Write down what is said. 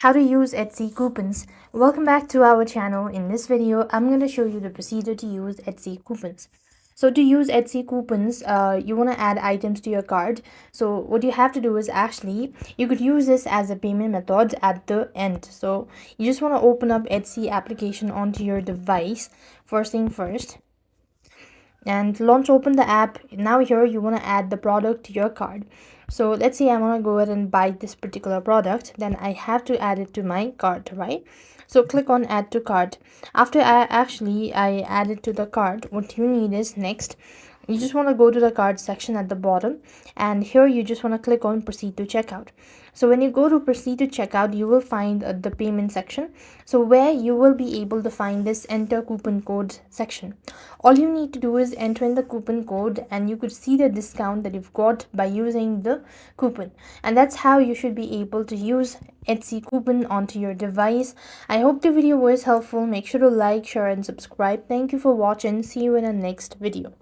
How to use Etsy coupons. Welcome back to our channel. In this video, I'm going to show you the procedure to use Etsy coupons. So to use Etsy coupons, you want to add items to your cart. So what you have to do is actually, you could use this as a payment method at the end. So you just want to open up Etsy application onto your device. First thing first. And open the app. Now here you want to add the product to your cart. So let's say I want to go ahead and buy this particular product, then I have to add it to my cart, right? So click on add to cart. After I add it to the cart, what you need is next, you just want to go to the cart section at the bottom, and here you just want to click on proceed to checkout. So when you go to proceed to checkout, you will find the payment section, so where you will be able to find this enter coupon code section. All you need to do is enter in the coupon code, and you could see the discount that you've got by using the coupon. And that's how you should be able to use Etsy coupon onto your device. I hope the video was helpful. Make sure to like, share and subscribe. Thank you for watching. See you in the next video.